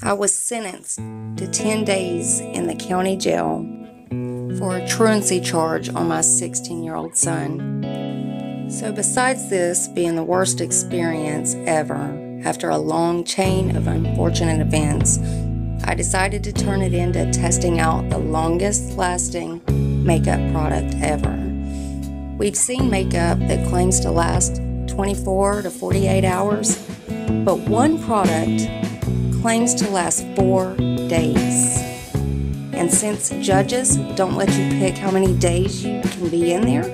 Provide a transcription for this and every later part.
I was sentenced to 10 days in the county jail for a truancy charge on my 16-year-old son. So besides this being the worst experience ever, after a long chain of unfortunate events, I decided to turn it into testing out the longest lasting makeup product ever. We've seen makeup that claims to last 24 to 48 hours, but one product claims to last 4 days. And since judges don't let you pick how many days you can be in there,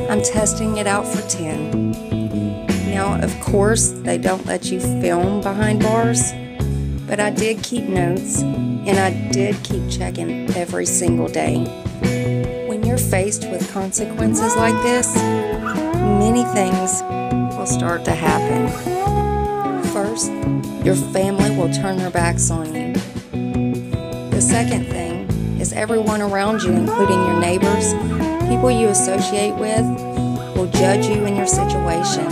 I'm testing it out for 10. Now, of course, they don't let you film behind bars, but I did keep notes, and I did keep checking every single day. When you're faced with consequences like this, many things will start to happen. First, your family will turn their backs on you. The second thing is everyone around you, including your neighbors, people you associate with, will judge you in your situation.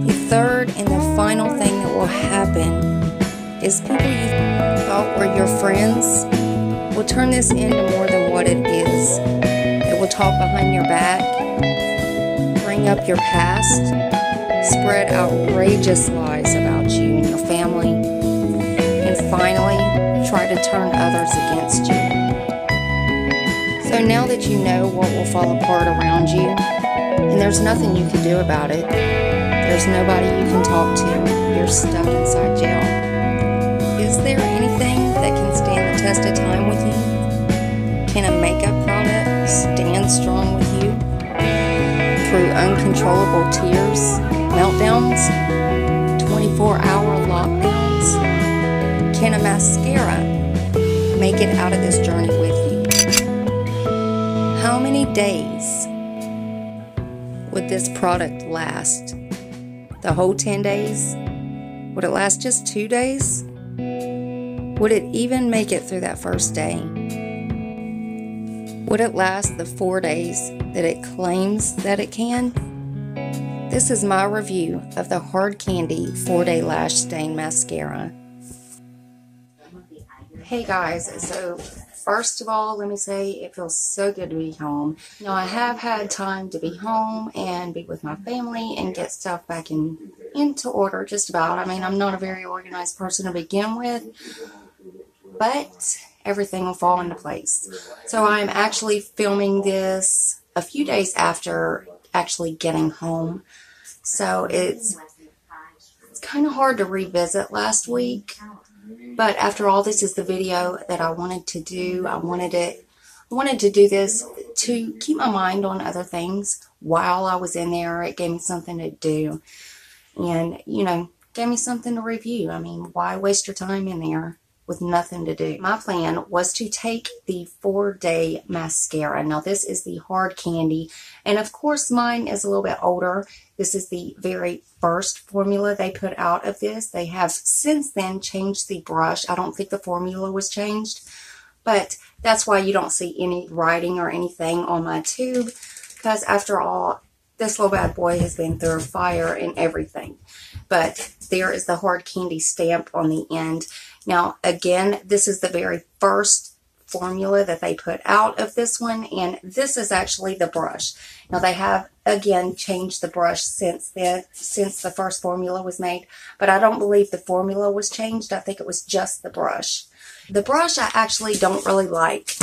The third and the final thing that will happen is people you thought were your friends will turn this into more than what it is. It will talk behind your back, bring up your past, spread outrageous lies about you and your family, and finally try to turn others against you. So now that you know what will fall apart around you, and there's nothing you can do about it, there's nobody you can talk to, you're stuck inside jail. Is there anything that can stand the test of time with you? Can a makeup product stand strong with you through uncontrollable tears, meltdowns, 24-hour lockdowns? Can a mascara make it out of this journey with you? How many days would this product last? The whole 10 days? Would it last just 2 days? Would it even make it through that first day? Would it last the 4 days that it claims that it can? This is my review of the Hard Candy 4-Day Lash Stain Mascara. Hey guys, so first of all, let me say it feels so good to be home. Now, I have had time to be home and be with my family and get stuff back into order, just about. I mean, I'm not a very organized person to begin with, but everything will fall into place. So I'm actually filming this a few days after actually getting home. So it's kind of hard to revisit last week. But after all, this is the video that I wanted to do. I wanted to do this to keep my mind on other things while I was in there. It gave me something to do. And, you know, gave me something to review. I mean, why waste your time in there with nothing to do? My plan was to take the 4-Day mascara. Now, this is the Hard Candy. And, of course, mine is a little bit older. This is the very first formula they put out of this. They have since then changed the brush. I don't think the formula was changed. But that's why you don't see any writing or anything on my tube. Because, after all, this little bad boy has been through fire and everything. But there is the Hard Candy stamp on the end. Now, again, this is the very first formula that they put out of this one, and this is actually the brush. Now, they have, again, changed the brush since the first formula was made, but I don't believe the formula was changed. I think it was just the brush. The brush I actually don't really like.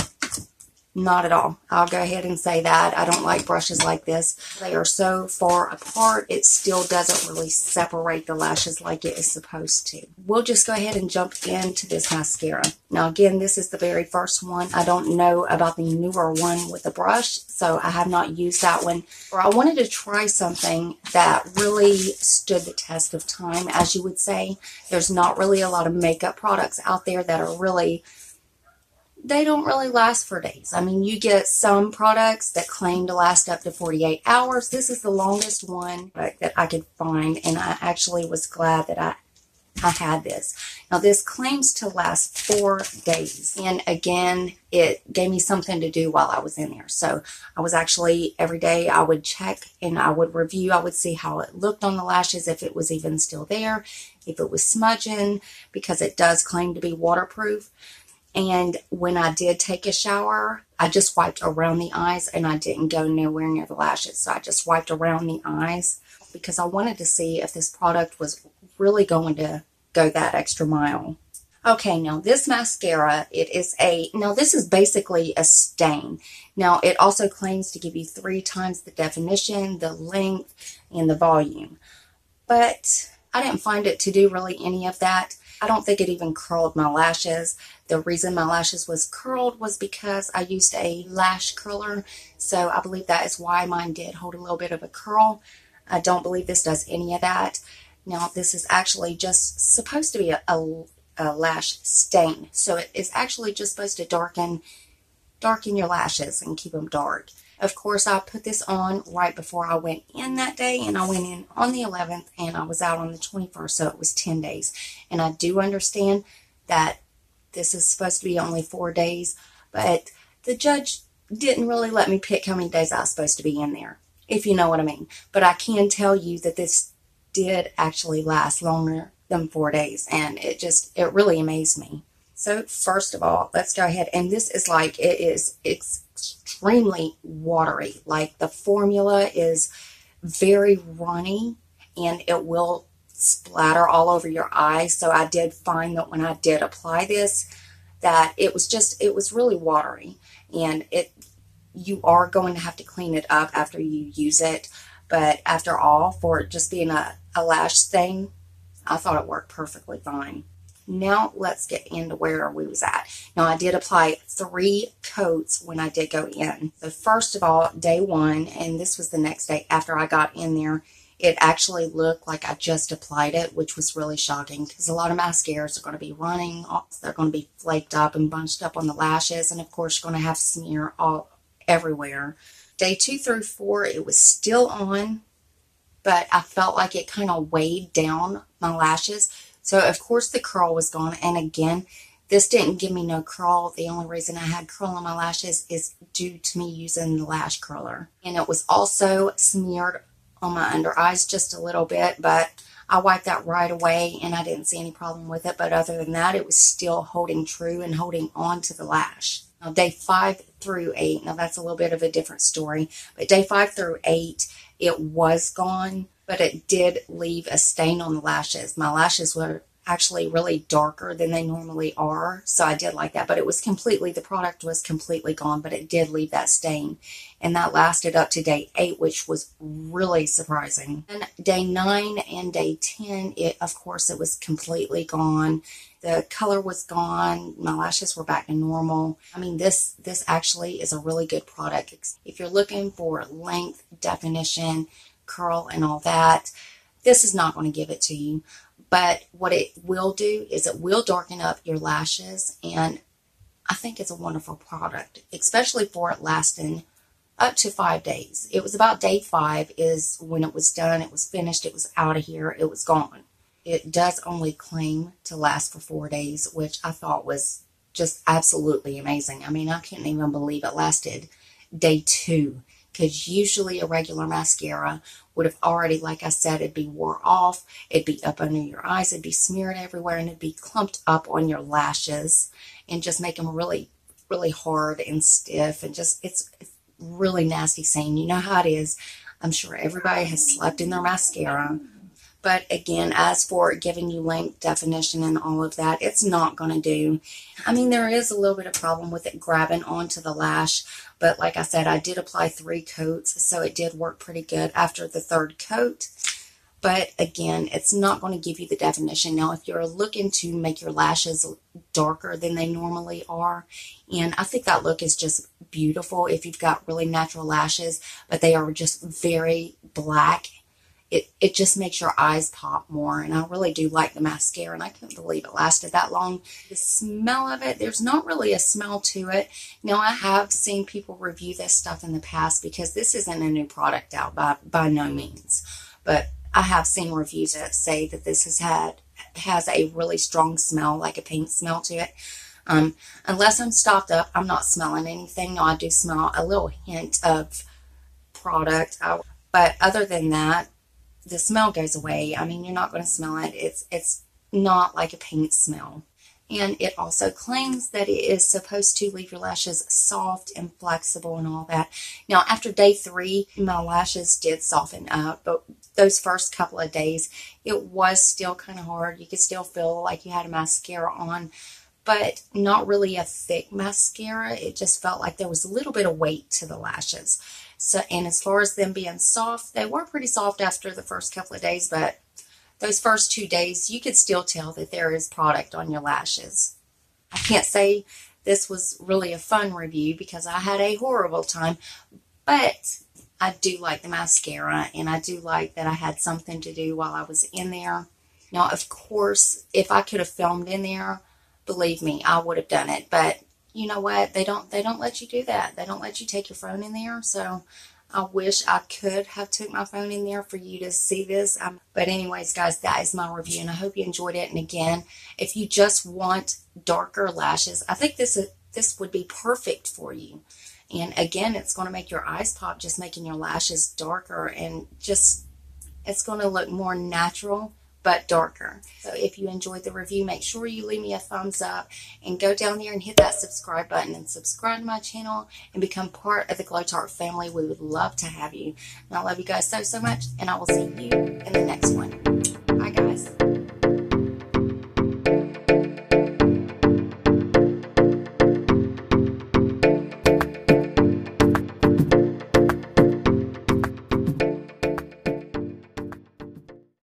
Not at all. I'll go ahead and say that. I don't like brushes like this. They are so far apart, it still doesn't really separate the lashes like it is supposed to. We'll just go ahead and jump into this mascara. Now, again, this is the very first one. I don't know about the newer one with the brush, so I have not used that one. Or I wanted to try something that really stood the test of time, as you would say. There's not really a lot of makeup products out there that are really... they don't really last for days. I mean, you get some products that claim to last up to 48 hours. This is the longest one that I could find, and I actually was glad that I I had this. Now this claims to last 4 days. And again, it gave me something to do while I was in there. So I was actually, every day I would check and I would review. I would see how it looked on the lashes, if it was even still there, if it was smudging, because it does claim to be waterproof. And when I did take a shower, I just wiped around the eyes and I didn't go nowhere near the lashes. So I just wiped around the eyes because I wanted to see if this product was really going to go that extra mile. Okay, now this mascara, now this is basically a stain. Now it also claims to give you 3 times the definition, the length, and the volume. But I didn't find it to do really any of that. I don't think it even curled my lashes. The reason my lashes was curled was because I used a lash curler. So I believe that is why mine did hold a little bit of a curl. I don't believe this does any of that. Now this is actually just supposed to be a lash stain. So it is actually just supposed to darken your lashes and keep them dark. Of course, I put this on right before I went in that day, and I went in on the 11th and I was out on the 21st, so it was 10 days. And I do understand that this is supposed to be only 4 days, but the judge didn't really let me pick how many days I was supposed to be in there, if you know what I mean. But I can tell you that this did actually last longer than 4 days, and it really amazed me. So first of all, let's go ahead, and this is like, it's extremely watery. Like the formula is very runny and it will splatter all over your eyes. So I did find that when I did apply this, that it was really watery, and you are going to have to clean it up after you use it. But after all, for it just being a lash stain, I thought it worked perfectly fine. Now let's get into where we was at. Now I did apply 3 coats when I did go in. So first of all, day 1, and this was the next day after I got in there, it actually looked like I just applied it, which was really shocking because a lot of mascaras are going to be running off. They're going to be flaked up and bunched up on the lashes, and of course you're going to have smear all everywhere. Day 2 through 4, it was still on, but I felt like it kind of weighed down my lashes. So of course the curl was gone, and again, this didn't give me no curl. The only reason I had curl on my lashes is due to me using the lash curler. And it was also smeared on my under eyes just a little bit, but I wiped that right away and I didn't see any problem with it. But other than that, it was still holding true and holding on to the lash. Now day 5 through 8, now that's a little bit of a different story, but day 5 through 8, it was gone, but it did leave a stain on the lashes. My lashes were actually really darker than they normally are, so I did like that. But it was the product was completely gone, but it did leave that stain. And that lasted up to day 8, which was really surprising. And day 9 and day 10, of course, it was completely gone. The color was gone. My lashes were back to normal. I mean, this actually is a really good product. If you're looking for length, definition, curl, and all that, this is not going to give it to you. But what it will do is it will darken up your lashes, and I think it's a wonderful product, especially for it lasting up to 5 days. It was about day 5 is when it was done, it was finished, it was out of here, it was gone. It does only claim to last for 4 days, which I thought was just absolutely amazing. I mean, I couldn't even believe it lasted day 2. Because usually a regular mascara would have already, like I said, it'd be wore off, it'd be up under your eyes, it'd be smeared everywhere, and it'd be clumped up on your lashes and just make them really, really hard and stiff, and just, it's really nasty saying. You know how it is. I'm sure everybody has slept in their mascara. But again, as for giving you length, definition, and all of that, it's not going to do. I mean, there is a little bit of problem with it grabbing onto the lash. But like I said, I did apply 3 coats, so it did work pretty good after the 3rd coat. But again, it's not going to give you the definition. Now, if you're looking to make your lashes darker than they normally are, and I think that look is just beautiful if you've got really natural lashes, but they are just very black. It just makes your eyes pop more, and I really do like the mascara, and I couldn't believe it lasted that long. The smell of it, there's not really a smell to it. Now, I have seen people review this stuff in the past because this isn't a new product out by no means, but I have seen reviews that say that this has had has a really strong smell, like a paint smell to it. Unless I'm stopped up, I'm not smelling anything. No, I do smell a little hint of product, but other than that, the smell goes away. I mean, you're not going to smell it. It's not like a paint smell. And it also claims that it is supposed to leave your lashes soft and flexible and all that. Now, after day 3, my lashes did soften up, but those first couple of days, it was still kind of hard. You could still feel like you had a mascara on, but not really a thick mascara. It just felt like there was a little bit of weight to the lashes. So, and as far as them being soft, they were pretty soft after the first couple of days, but those first 2 days, you could still tell that there is product on your lashes. I can't say this was really a fun review because I had a horrible time, but I do like the mascara, and I do like that I had something to do while I was in there. Now, of course, if I could have filmed in there, believe me, I would have done it, but you know what? They don't let you do that. They don't let you take your phone in there, so I wish I could have took my phone in there for you to see this. But anyways, guys, that is my review, and I hope you enjoyed it. And again, if you just want darker lashes, I think this would be perfect for you. And again, it's going to make your eyes pop, just making your lashes darker, and just, it's going to look more natural but darker. So if you enjoyed the review, make sure you leave me a thumbs up and go down there and hit that subscribe button and subscribe to my channel and become part of the Glow Tart family. We would love to have you. And I love you guys so much, and I will see you in the next one.